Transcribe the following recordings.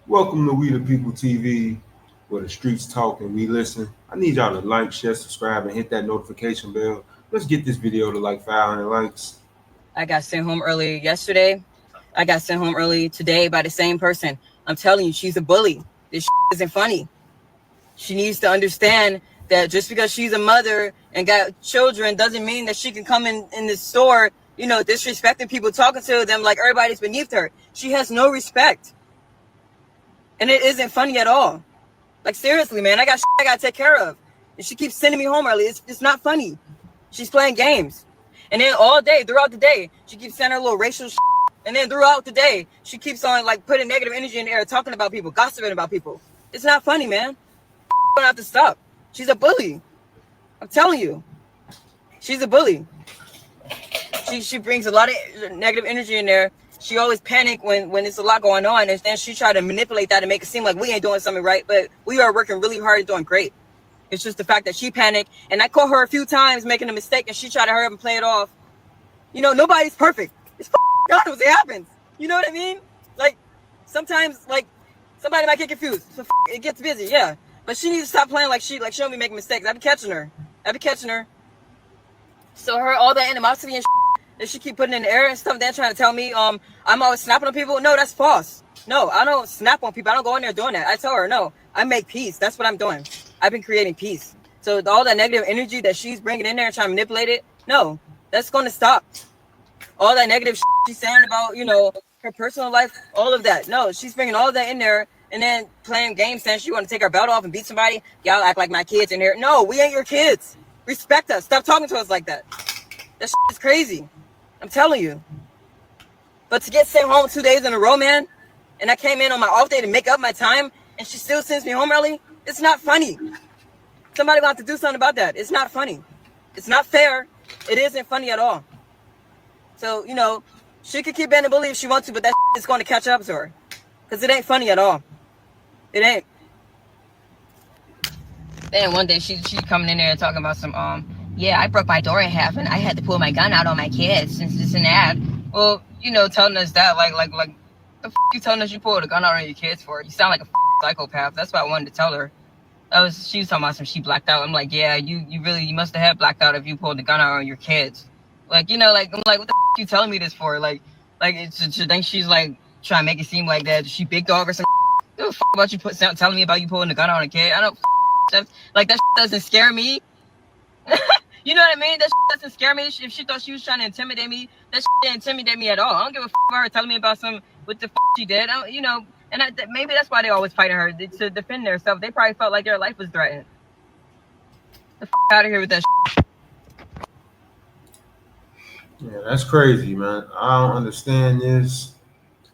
Welcome to We the People TV, where the streets talk and we listen. I need y'all to like, share, subscribe, and hit that notification bell. Let's get this video to like 500 likes. I got sent home early yesterday. I got sent home early today by the same person. I'm telling you, she's a bully. This isn't funny. She needs to understand that just because she's a mother and got children doesn't mean that she can come in the store, disrespecting people, talking to them like everybody's beneath her. She has no respect. And it isn't funny at all. Like, seriously, man, I got to take care of. And she keeps sending me home early. It's not funny. She's playing games. And then all day, throughout the day, she keeps sending her little racial shit. And then throughout the day, she keeps on, like, putting negative energy in the air, talking about people, gossiping about people. It's not funny, man. Don't have to stop. She's a bully. I'm telling you. She's a bully. She brings a lot of negative energy in there. She always panic when there's a lot going on, and then she try to manipulate that and make it seem like we ain't doing something right, but we are working really hard and doing great. It's just the fact that she panicked, and I caught her a few times making a mistake, and she tried to hurry up and play it off. Nobody's perfect. It's God, it happens. You know what I mean? Like, sometimes, like, somebody might get confused. So it gets busy, yeah. But she needs to stop playing like she don't be making mistakes. I be catching her. So all that animosity and that she keep putting in the air and stuff, then trying to tell me I'm always snapping on people. No, that's false. No, I don't snap on people. I don't go in there doing that. I tell her, no, I make peace. That's what I'm doing. I've been creating peace. So all that negative energy that she's bringing in there and trying to manipulate it, no, that's going to stop. All that negative she's saying about, her personal life, all of that. No, she's bringing all of that in there and then playing games saying she want to take her belt off and beat somebody. Y'all act like my kids in here. No, we ain't your kids. Respect us. Stop talking to us like that. That is crazy. I'm telling you. But to get sent home 2 days in a row, man, and I came in on my off day to make up my time, and she still sends me home early, it's not funny. Somebody will have to do something about that. It's not funny. It's not fair. It isn't funny at all. So, she could keep being a bully if she wants to, but that is going to catch up to her. Because it ain't funny at all. It ain't. Then one day she coming in there talking about some, yeah, I broke my door in half and I had to pull my gun out on my kids and this and that. Well, telling us that, like, the you telling us you pulled a gun out on your kids for? You sound like a psychopath. That's what I wanted to tell her. She was talking about some, she blacked out. I'm like, yeah, you must have had blacked out if you pulled the gun out on your kids. Like, I'm like, what the you telling me this for? Like she think she's like trying to make it seem like that she big dog or something. What the about you telling me about you pulling the gun out on a kid? I don't like that doesn't scare me. You know what I mean? That doesn't scare me. If she thought she was trying to intimidate me, that didn't intimidate me at all. I don't give a about her telling me about what the she did. And maybe that's why they always fighting her to defend themselves. They probably felt like their life was threatened. The out of here with that. Yeah, that's crazy, man. I don't understand this.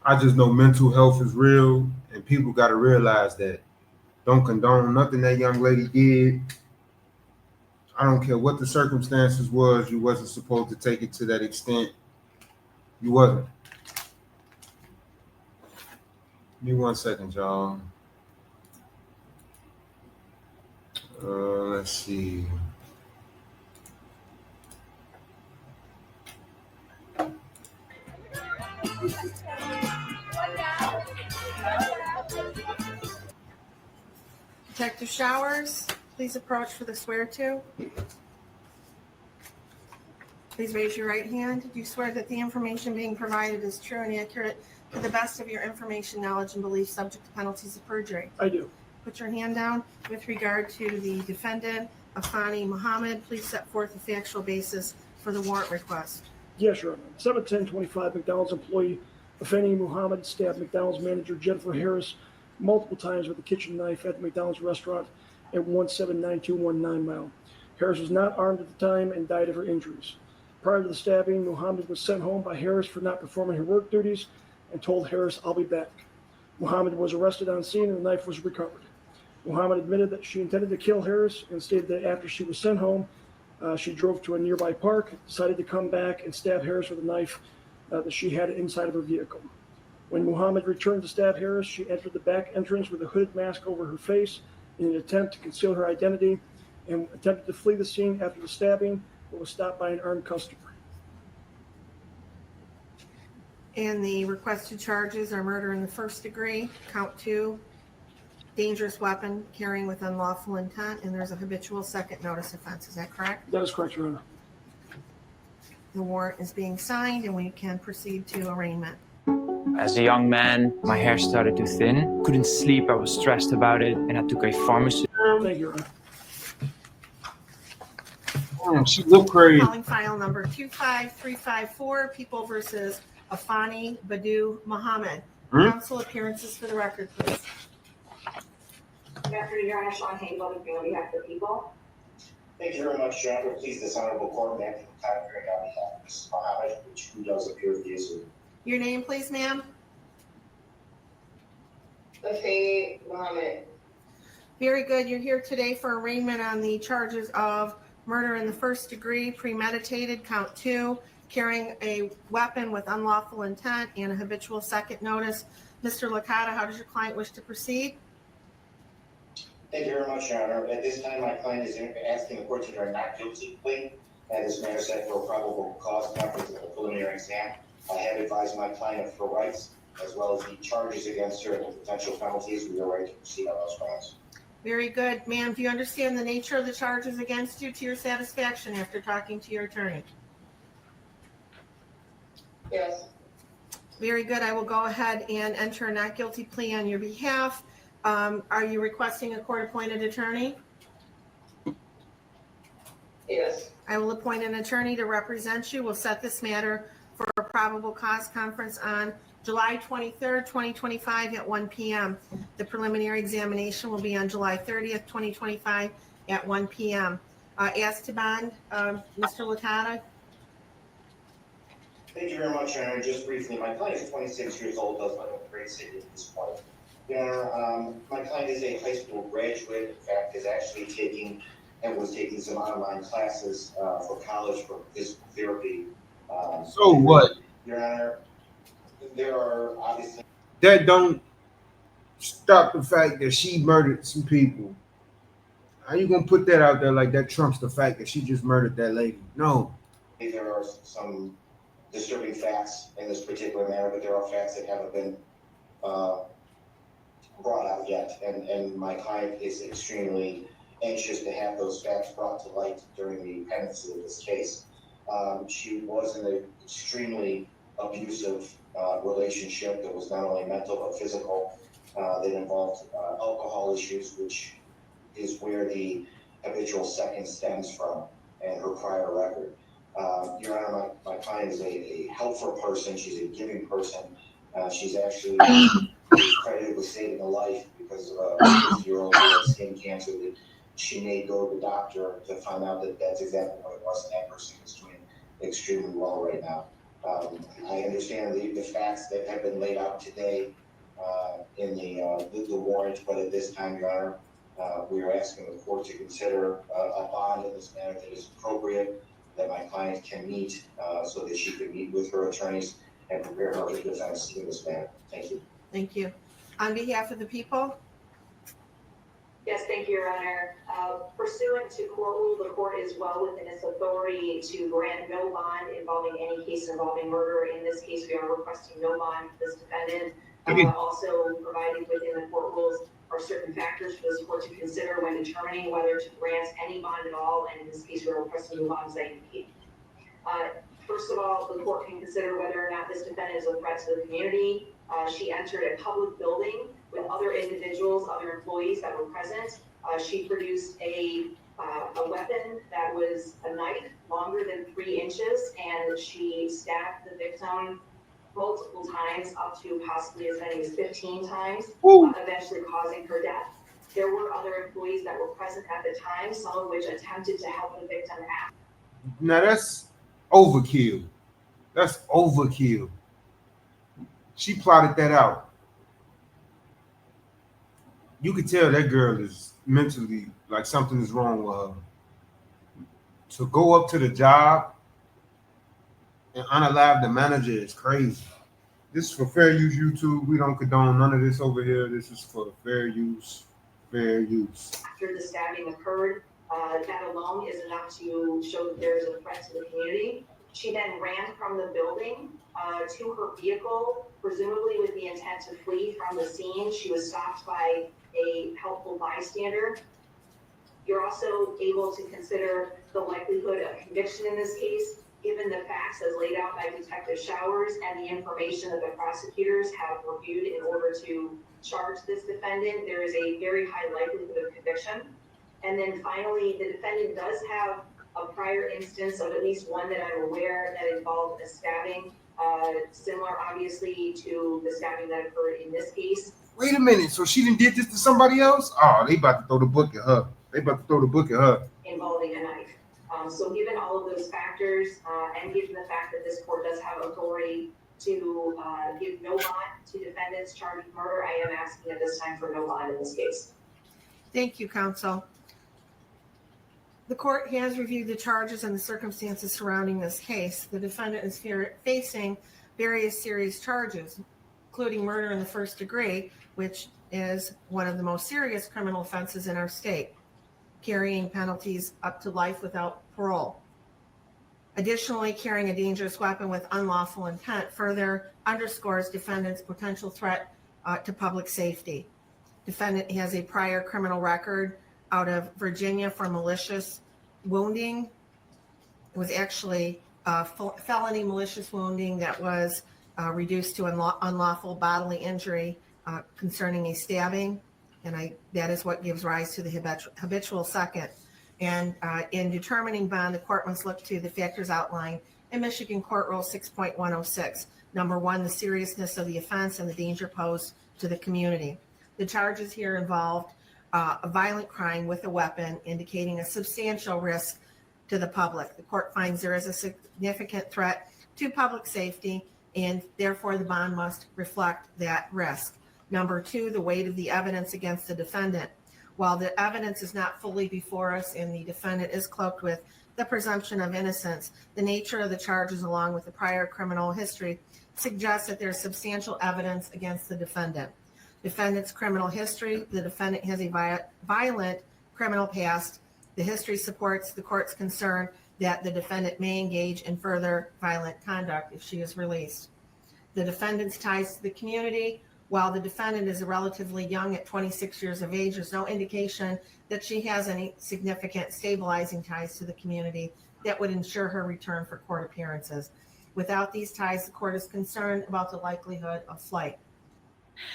I just know mental health is real, and people got to realize that. Don't condone nothing that young lady did. I don't care what the circumstances was. You wasn't supposed to take it to that extent. You wasn't. Give me 1 second, y'all. Let's see. Detective Showers, please approach for the swear to. Please raise your right hand. Do you swear that the information being provided is true and accurate to the best of your information, knowledge, and belief, subject to penalties of perjury? I do. Put your hand down. With regard to the defendant, Afani Muhammad, please set forth a factual basis for the warrant request. Yes, Your Honor. 7/10/25, McDonald's employee Afani Muhammad stabbed McDonald's manager Jennifer Harris multiple times with a kitchen knife at the McDonald's restaurant at 179219 Mile. Harris was not armed at the time and died of her injuries. Prior to the stabbing, Muhammad was sent home by Harris for not performing her work duties and told Harris, "I'll be back." Muhammad was arrested on scene and the knife was recovered. Muhammad admitted that she intended to kill Harris and stated that after she was sent home, she drove to a nearby park, decided to come back and stab Harris with a knife that she had inside of her vehicle. When Muhammad returned to stab Harris, she entered the back entrance with a hooded mask over her face in an attempt to conceal her identity and attempted to flee the scene after the stabbing, but was stopped by an armed customer. And the requested charges are murder in the first degree, count 2, dangerous weapon carrying with unlawful intent, and there's a habitual second notice offense. Is that correct? That is correct, Your Honor. The warrant is being signed and we can proceed to arraignment. As a young man, my hair started to thin. Couldn't sleep, I was stressed about it, and I took a pharmacy. Thank you, Your Honor. She look crazy. Calling file number 25354, People versus Afani Badu Muhammad. Council appearances for the record, please. Good afternoon, Your Honor. Sean Hayes, on behalf of the people. Thank you very much, Your Honor. Please, this honorable court, may I take the time hearing on behalf of Mrs. Muhammad, who does appear to be assumed. Your name, please, ma'am? Afani Muhammad. Very good. You're here today for arraignment on the charges of murder in the first degree, premeditated, count 2, carrying a weapon with unlawful intent, and a habitual second notice. Mr. Licata, how does your client wish to proceed? Thank you very much, Your Honor. At this time, my client is asking the court to enter a not guilty plea, and this matter set for a probable cause conference of the preliminary exam. I have advised my client of her rights, as well as the charges against her and the potential penalties. We are ready to proceed on those grounds. Very good. Ma'am, do you understand the nature of the charges against you to your satisfaction after talking to your attorney? Yes. Very good. I will go ahead and enter a not guilty plea on your behalf. Are you requesting a court-appointed attorney? Yes. I will appoint an attorney to represent you. We'll set this matter for a probable cause conference on July 23rd, 2025 at 1 p.m. The preliminary examination will be on July 30th, 2025 at 1 p.m. As to bond, Mr. Licata. Thank you very much, Your Honor. Just briefly, my client is 26 years old, does live in a great city at this point. Your Honor, my client is a high school graduate. In fact, is actually was taking some online classes for college for physical therapy. So what? Your Honor, there are obviously That don't stop the fact that she murdered some people. How you gonna put that out there like that trumps the fact that she just murdered that lady? No. there are some disturbing facts in this particular matter, but there are facts that haven't been brought out yet, and my client is extremely anxious to have those facts brought to light during the pendency of this case. She was in an extremely abusive relationship that was not only mental but physical, that involved alcohol issues, which is where the habitual second stems from, and her prior record. Your Honor, my client is a helpful person. She's a giving person. She's actually credited with saving a life because of a 50-year-old who had skin cancer that she may go to the doctor to find out that that's exactly what it was, and that person is doing extremely well right now. I understand the facts that have been laid out today in the warrant, but at this time, Your Honor, we are asking the court to consider a bond in this matter that is appropriate, that my client can meet so that she can meet with her attorneys and prepare her defense in this matter. Thank you. Thank you. On behalf of the people? Yes, thank you, Your Honor. Pursuant to court rule, the court is well within its authority to grant no bond involving any case involving murder. In this case, we are requesting no bond for this defendant. Also provided within the court rules are certain factors for this court to consider when determining whether to grant any bond at all, and in this case, we are requesting the bonds that indicate. First of all, the court can consider whether or not this defendant is a threat to the community. She entered a public building with other individuals, other employees that were present. She produced a weapon that was a knife longer than 3 inches, and she stabbed the victim multiple times, up to possibly as many as 15 times, eventually causing her death. There were other employees that were present at the time, some of which attempted to help the victim out. Now that's overkill. That's overkill. She plotted that out. You could tell that girl is mentally like something is wrong with her. To go up to the job and unalive the manager is crazy. This is for fair use YouTube. We don't condone none of this over here. This is for fair use. Fair use. After the stabbing occurred, that alone is enough to show that there is a threat to the community. She then ran from the building to her vehicle, presumably with the intent to flee from the scene. She was stopped by a helpful bystander. You're also able to consider the likelihood of conviction in this case, given the facts as laid out by Detective Showers and the information that the prosecutors have reviewed in order to charge this defendant. There is a very high likelihood of conviction. And then finally, the defendant does have a prior instance of at least one that I'm aware that involved a stabbing, similar obviously to the stabbing that occurred in this case. Wait a minute. So she didn't did this to somebody else? Oh, they about to throw the book at her. Involving a knife. So given all of those factors, and given the fact that this court does have authority to give no bond to defendants charged with murder, I am asking at this time for no bond in this case. Thank you, counsel. The court has reviewed the charges and the circumstances surrounding this case. The defendant is facing various serious charges, including murder in the first degree, which is one of the most serious criminal offenses in our state, carrying penalties up to life without parole. Additionally, carrying a dangerous weapon with unlawful intent further underscores defendant's potential threat to public safety. Defendant has a prior criminal record out of Virginia for malicious wounding. It was actually felony malicious wounding that was reduced to unlawful bodily injury concerning a stabbing. And that is what gives rise to the habitual second. And in determining bond, the court must look to the factors outlined in Michigan Court Rule 6.106. Number one, the seriousness of the offense and the danger posed to the community. The charges here involved a violent crime with a weapon, indicating a substantial risk to the public. The court finds there is a significant threat to public safety, and therefore the bond must reflect that risk. Number two, the weight of the evidence against the defendant. While the evidence is not fully before us and the defendant is cloaked with the presumption of innocence, the nature of the charges along with the prior criminal history suggests that there is substantial evidence against the defendant. Defendant's criminal history: the defendant has a violent criminal past. The history supports the court's concern that the defendant may engage in further violent conduct if she is released. The defendant's ties to the community: while the defendant is relatively young at 26 years of age, there's no indication that she has any significant stabilizing ties to the community that would ensure her return for court appearances. Without these ties, the court is concerned about the likelihood of flight.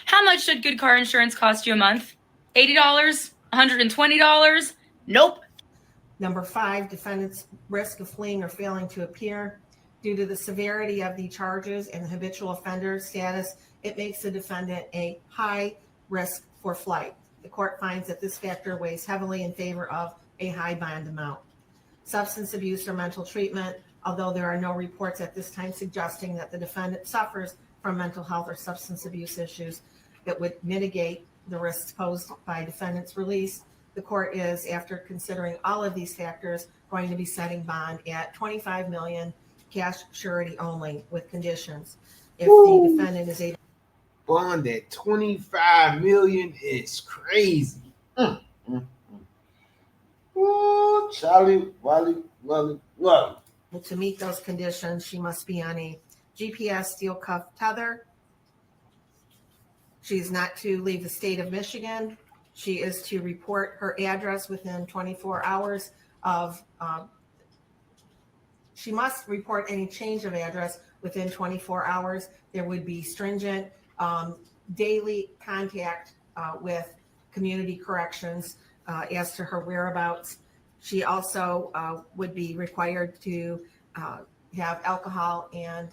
How much should good car insurance cost you a month? $80? $120? Nope. Number five, defendant's risk of fleeing or failing to appear. Due to the severity of the charges and the habitual offender status, it makes the defendant a high risk for flight. The court finds that this factor weighs heavily in favor of a high bond amount. Substance abuse or mental treatment: although there are no reports at this time suggesting that the defendant suffers from mental health or substance abuse issues that would mitigate the risks posed by defendant's release, the court is, after considering all of these factors, going to be setting bond at $25 million, cash surety only, with conditions. If the defendant is able Bond at $25 million is crazy. Ooh, Charlie, Wally. to meet those conditions, she must be on a GPS steel cuff tether. She's not to leave the state of Michigan. She is to report her address within 24 hours of, she must report any change of address within 24 hours. There would be stringent daily contact with community corrections as to her whereabouts. She also would be required to have alcohol and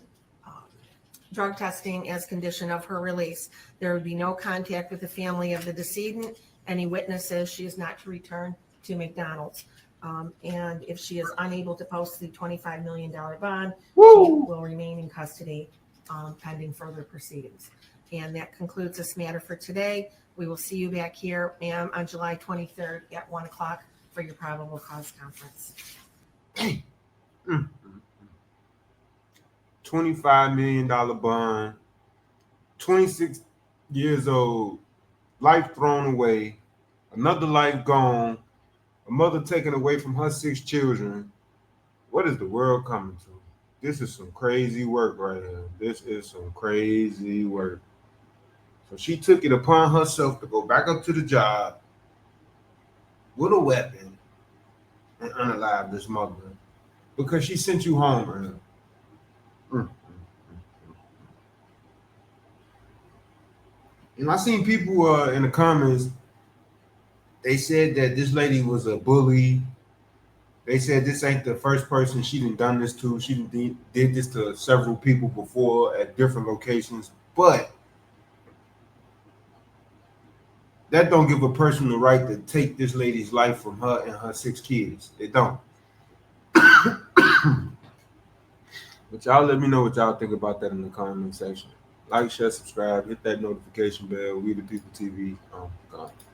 drug testing as condition of her release. There would be no contact with the family of the decedent, any witnesses. She is not to return to McDonald's. And if she is unable to post the $25 million bond, she will remain in custody pending further proceedings. And that concludes this matter for today. We will see you back here, ma'am, on July 23rd at 1 o'clock for your probable cause conference. $25 million bond, 26 years old, life thrown away, another life gone, a mother taken away from her 6 children. What is the world coming to? This is some crazy work right here. This is some crazy work. So she took it upon herself to go back up to the job with a weapon and unalive this mother because she sent you home early. And I seen people in the comments, they said that this lady was a bully. They said this ain't the first person she done this to. She did this to several people before at different locations. But that don't give a person the right to take this lady's life from her and her 6 kids. It don't. But y'all let me know what y'all think about that in the comment section. Like, share, subscribe, hit that notification bell. We the People TV. Gone.